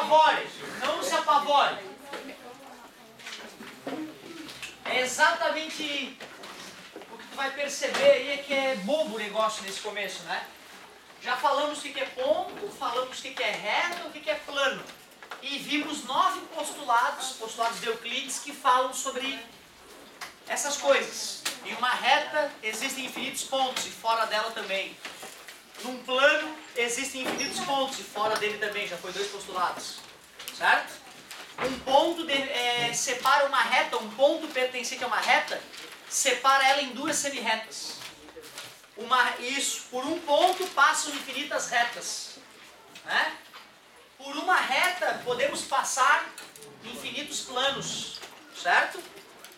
apavore, não se apavore. É exatamente o que tu vai perceber aí, é que é bobo o negócio nesse começo, né? Já falamos o que é ponto, falamos o que é reta, o que é plano. E vimos 9 postulados de Euclides, que falam sobre essas coisas. Em uma reta existem infinitos pontos, e fora dela também. Num plano existem infinitos pontos, e fora dele também, já foi 2 postulados. Certo? Um ponto separa uma reta, um ponto pertencente a uma reta, separa ela em 2 semirretas. Por um ponto passam infinitas retas. Né? Por uma reta podemos passar infinitos planos. Certo?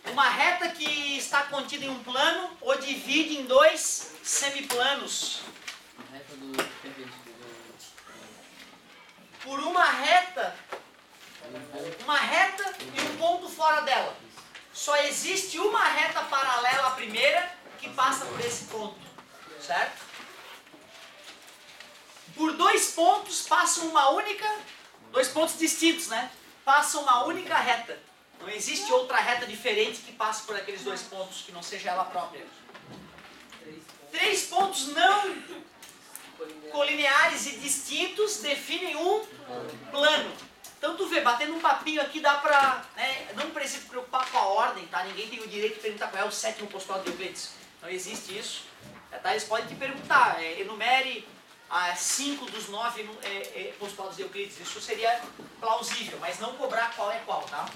Uma reta que está contida em um plano o divide em 2 semiplanos. Por uma reta e um ponto fora dela. Só existe uma reta paralela à primeira que passa por esse ponto. Certo? Por 2 pontos passam uma única, 2 pontos distintos, né? Passam uma única reta. Não existe outra reta diferente que passe por aqueles 2 pontos, que não seja ela própria. 3 pontos não colineares e distintos definem um plano. Então tu vê, batendo um papinho aqui dá pra... Né, não precisa se preocupar com a ordem, tá? Ninguém tem o direito de perguntar qual é o 7º postulado de Euclides. Não existe isso. Tá? Eles podem te perguntar, enumere 5 dos 9 postulados de Euclides. Isso seria plausível, mas não cobrar qual é qual, tá?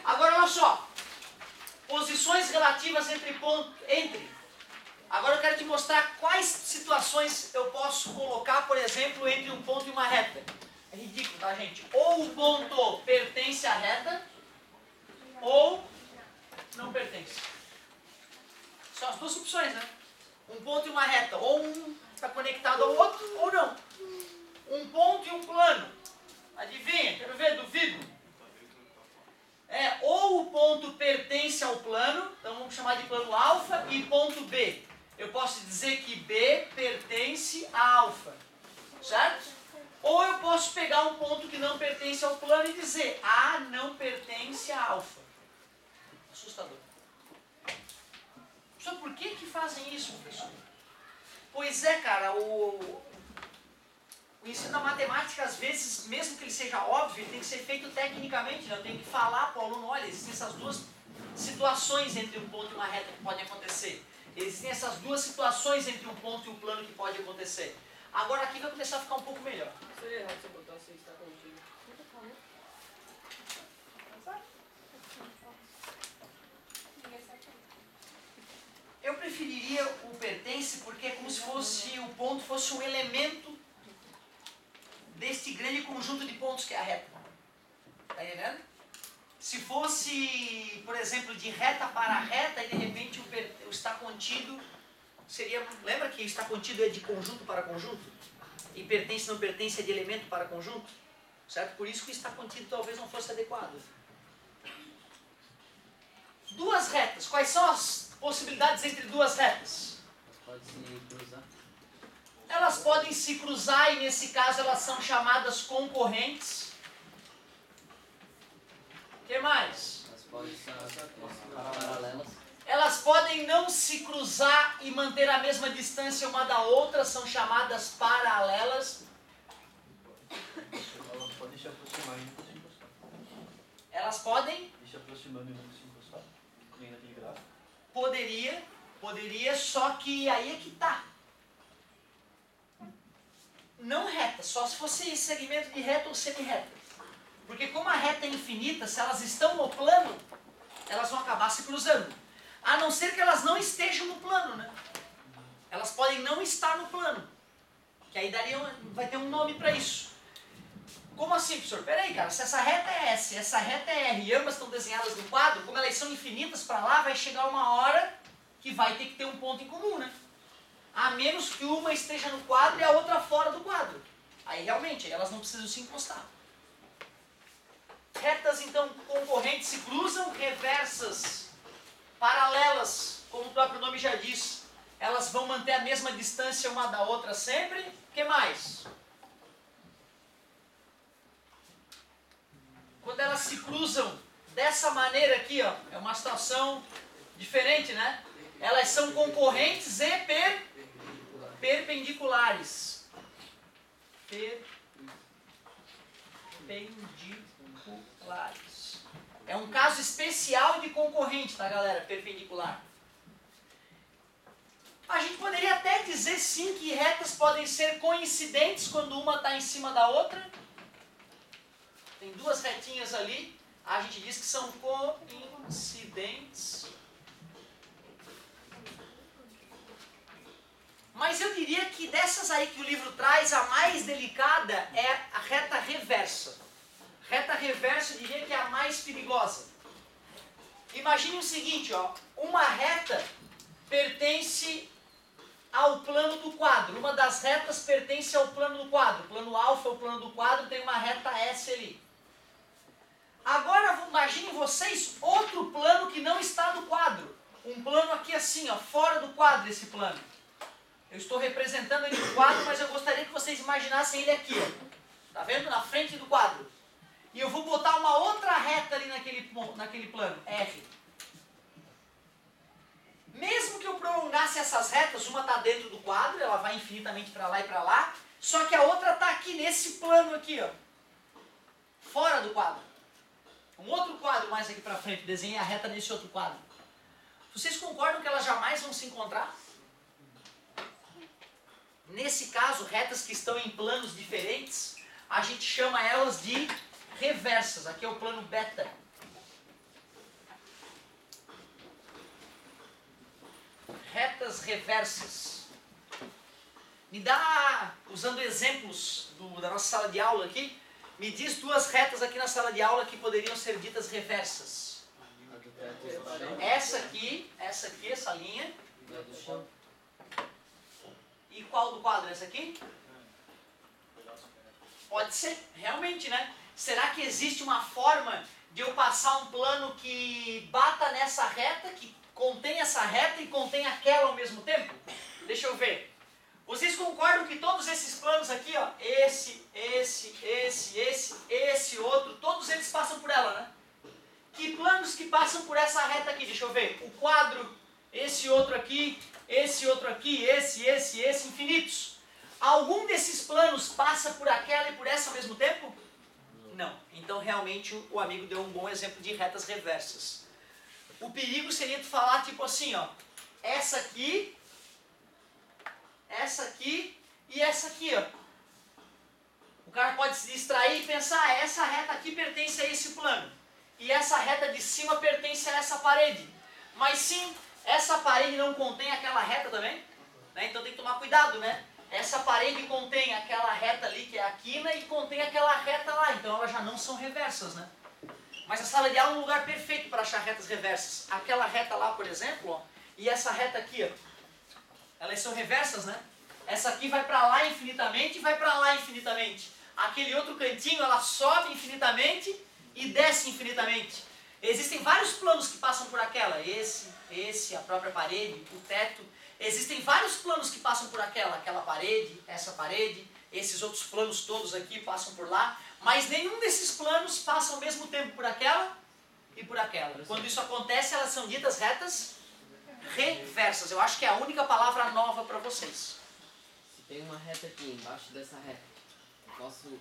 Agora olha só. Posições relativas entre. Agora eu quero te mostrar quais situações eu posso colocar, por exemplo, entre um ponto e uma reta. É ridículo, tá, gente? Ou o ponto pertence à reta, ou não pertence. São as 2 opções, né? Um ponto e uma reta. Ou um está conectado ao outro, ou não. Um ponto e um plano. Adivinha? Quero ver, duvido. Ou o ponto pertence ao plano, então vamos chamar de plano alfa, e ponto B. Eu posso dizer que B pertence a alfa. Certo? Ou eu posso pegar um ponto que não pertence ao plano e dizer A não pertence a alfa. Assustador. Professor, por que fazem isso, professor? Pois é, cara, o ensino da matemática, às vezes, mesmo que ele seja óbvio, ele tem que ser feito tecnicamente, né? Eu tenho que falar para o aluno, olha, existem essas 2 situações entre um ponto e uma reta que podem acontecer. Existem essas 2 situações entre um ponto e um plano que pode acontecer. Agora aqui vai começar a ficar um pouco melhor. Seria errado você botar se está contigo. Eu preferiria o pertence porque é como se fosse o ponto fosse um elemento deste grande conjunto de pontos que é a reta. Está entendendo? Se fosse, por exemplo, de reta para reta, e de repente o está contido seria... Lembra que está contido é de conjunto para conjunto? E pertence não pertence é de elemento para conjunto? Certo? Por isso que está contido talvez não fosse adequado. 2 retas. Quais são as possibilidades entre 2 retas? Pode se cruzar. Elas podem se cruzar e nesse caso elas são chamadas concorrentes. O que mais? Elas podem ser paralelas. Elas podem não se cruzar e manter a mesma distância uma da outra, são chamadas paralelas. Elas podem se aproximar e nunca se encostar. Elas podem? E se aproximando e nunca se encostar. Nem naquele gráfico. Poderia, só que aí é que tá. Não reta, só se fosse segmento de reta ou semi-reta. Porque como a reta é infinita, se elas estão no plano, elas vão acabar se cruzando. A não ser que elas não estejam no plano, né? Elas podem não estar no plano. Que aí vai ter um nome para isso. Como assim, professor? Peraí, cara, se essa reta é S, essa reta é R, e ambas estão desenhadas no quadro, como elas são infinitas para lá, vai chegar uma hora que vai ter que ter um ponto em comum, né? A menos que uma esteja no quadro e a outra fora do quadro. Aí realmente, elas não precisam se encostar. Retas, então, concorrentes se cruzam, reversas, paralelas, como o próprio nome já diz, elas vão manter a mesma distância uma da outra sempre. O que mais? quando elas se cruzam dessa maneira aqui, ó, é uma situação diferente, né? Elas são concorrentes e perpendiculares. Perpendiculares. É um caso especial de concorrente, tá, galera? Perpendicular. A gente poderia até dizer sim que retas podem ser coincidentes quando uma está em cima da outra. Tem duas retinhas ali, a gente diz que são coincidentes. Mas eu diria que dessas aí que o livro traz, a mais delicada é a reta reversa. Reta reversa eu diria que é a mais perigosa. Imagine o seguinte, ó, uma reta pertence ao plano do quadro. Uma das retas pertence ao plano do quadro. O plano alfa é o plano do quadro, tem uma reta S ali. Agora imaginem vocês outro plano que não está no quadro. Um plano aqui assim, ó, fora do quadro esse plano. Eu estou representando ele no quadro, mas eu gostaria que vocês imaginassem ele aqui, ó. Tá vendo? Na frente do quadro. E eu vou botar uma outra reta ali naquele plano, R. Mesmo que eu prolongasse essas retas, uma está dentro do quadro, ela vai infinitamente para lá e para lá, só que a outra está aqui nesse plano aqui, ó, fora do quadro. Um outro quadro mais aqui para frente, desenhei a reta nesse outro quadro. Vocês concordam que elas jamais vão se encontrar? Nesse caso, retas que estão em planos diferentes, a gente chama elas de reversas. Aqui é o plano beta. Retas reversas. Me dá, usando exemplos da nossa sala de aula aqui, me diz duas retas aqui na sala de aula que poderiam ser ditas reversas. Essa aqui, essa linha. E qual do quadro? Essa aqui? Pode ser, realmente, né? Será que existe uma forma de eu passar um plano que bata nessa reta, que contém essa reta e contém aquela ao mesmo tempo? Deixa eu ver. Vocês concordam que todos esses planos aqui, ó, esse outro, todos eles passam por ela, né? Que planos que passam por essa reta aqui? Deixa eu ver. O quadro, esse outro aqui, esse, infinitos. Algum desses planos passa por aquela e por essa ao mesmo tempo? Não. Então, realmente, o amigo deu um bom exemplo de retas reversas. O perigo seria tu falar, tipo assim, ó, essa aqui e essa aqui, ó. O cara pode se distrair e pensar, essa reta aqui pertence a esse plano. E essa reta de cima pertence a essa parede. Mas sim, essa parede não contém aquela reta também, né? Então tem que tomar cuidado, né? Essa parede contém aquela reta ali que é a quina e contém aquela reta lá, então elas já não são reversas, né? Mas a sala de aula é um lugar perfeito para achar retas reversas. Aquela reta lá, por exemplo, ó, e essa reta aqui, ó, elas são reversas, né? Essa aqui vai para lá infinitamente e vai para lá infinitamente. Aquele outro cantinho, ela sobe infinitamente e desce infinitamente. Existem vários planos que passam por aquela, esse, a própria parede, o teto. Existem vários planos que passam por aquela parede, essa parede, esses outros planos todos aqui passam por lá, mas nenhum desses planos passa ao mesmo tempo por aquela e por aquela. Quando isso acontece, elas são ditas retas reversas. Eu acho que é a única palavra nova para vocês. Se tem uma reta aqui embaixo dessa reta, eu posso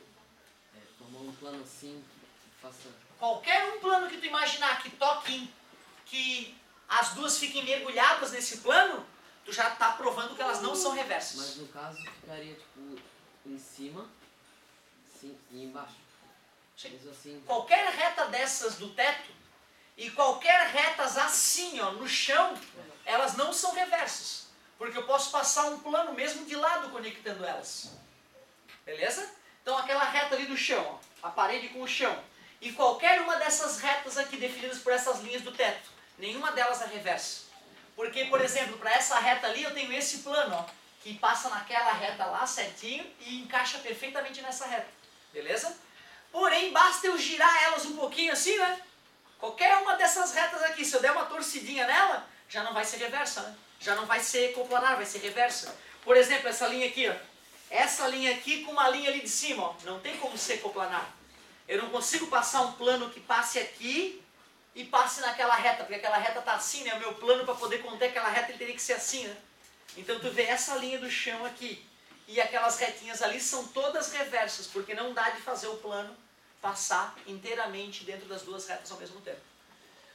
formar um plano assim, faça... Qualquer um plano que tu imaginar que toque, que as duas fiquem mergulhadas nesse plano, tu já está provando que elas não são reversas. Mas no caso ficaria tipo em cima, sim, e embaixo. Assim. Qualquer reta dessas do teto e qualquer retas assim, ó, no chão, elas não são reversas. Porque eu posso passar um plano mesmo de lado conectando elas. Beleza? Então aquela reta ali do chão, ó, a parede com o chão. E qualquer uma dessas retas aqui definidas por essas linhas do teto, nenhuma delas é reversa. Porque, por exemplo, para essa reta ali eu tenho esse plano, ó, que passa naquela reta lá certinho e encaixa perfeitamente nessa reta. Beleza? Porém, basta eu girar elas um pouquinho assim, né? Qualquer uma dessas retas aqui, se eu der uma torcidinha nela, já não vai ser reversa, né? Já não vai ser coplanar, vai ser reversa. Por exemplo, essa linha aqui, ó. Essa linha aqui com uma linha ali de cima, ó. Não tem como ser coplanar. Eu não consigo passar um plano que passe aqui e passe naquela reta, porque aquela reta está assim, né? O meu plano para poder conter aquela reta ele teria que ser assim, né? Então tu vê essa linha do chão aqui e aquelas retinhas ali são todas reversas, porque não dá de fazer o plano passar inteiramente dentro das duas retas ao mesmo tempo.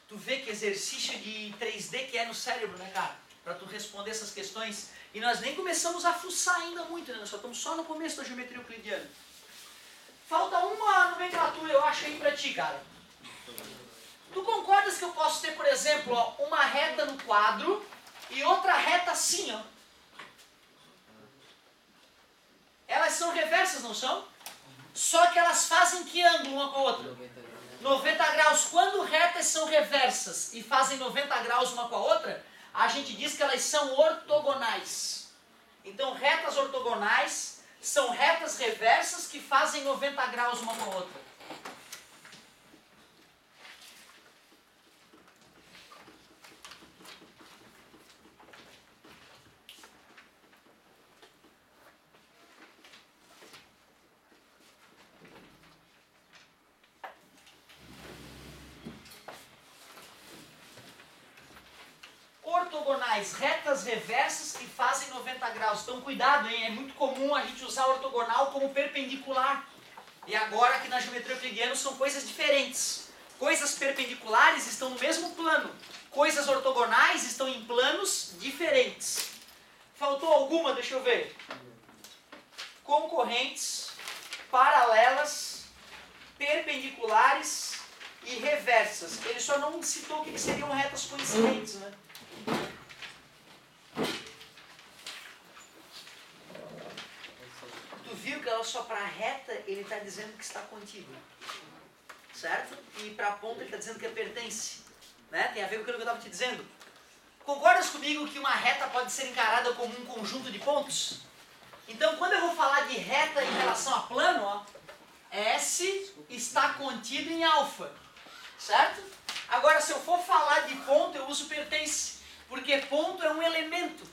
Tu vê que exercício de 3D que é no cérebro, né, cara? Para tu responder essas questões. E nós nem começamos a fuçar ainda muito, né? Nós só estamos só no começo da geometria euclidiana. Falta uma nomenclatura, eu acho, aí pra ti, cara. Tu concordas que eu posso ter, por exemplo, ó, uma reta no quadro e outra reta assim, ó? Elas são reversas, não são? Só que elas fazem que ângulo uma com a outra? 90 graus. Quando retas são reversas e fazem 90 graus uma com a outra, a gente diz que elas são ortogonais. Então, retas ortogonais são retas reversas que fazem 90 graus uma com a outra. Ortogonais, retas reversas que fazem 90 graus. Então cuidado, hein? É muito comum a gente usar ortogonal como perpendicular. E agora aqui na geometria euclidiana são coisas diferentes. Coisas perpendiculares estão no mesmo plano. Coisas ortogonais estão em planos diferentes. Faltou alguma? Deixa eu ver. Concorrentes, paralelas, perpendiculares e reversas. Ele só não citou o que seriam retas coincidentes, né? Tu viu que ela só para a reta ele está dizendo que está contido, certo? E para a ponta ele está dizendo que pertence, né? Tem a ver com aquilo que eu estava te dizendo. Concordas comigo que uma reta pode ser encarada como um conjunto de pontos? Então quando eu vou falar de reta em relação a plano, ó, S está contido em alfa, certo? Agora se eu for falar de ponto eu uso pertence. Porque ponto é um elemento,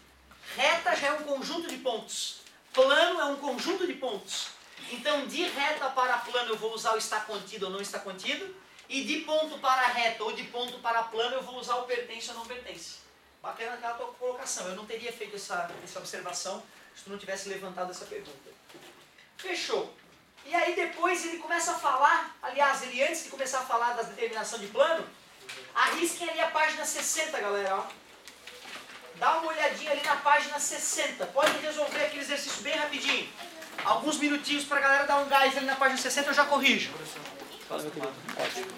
reta já é um conjunto de pontos, plano é um conjunto de pontos. Então de reta para plano eu vou usar o está contido ou não está contido, e de ponto para reta ou de ponto para plano eu vou usar o pertence ou não pertence. Bacana aquela tua colocação, eu não teria feito essa observação se tu não tivesse levantado essa pergunta. Fechou. E aí depois ele começa a falar, aliás, ele antes de começar a falar da determinação de plano, arrisquem ali a página 60, galera, ó. Dá uma olhadinha ali na página 60. Pode resolver aquele exercício bem rapidinho. Alguns minutinhos para a galera dar um gás ali na página 60, eu já corrijo. Fala, meu querido. Ótimo.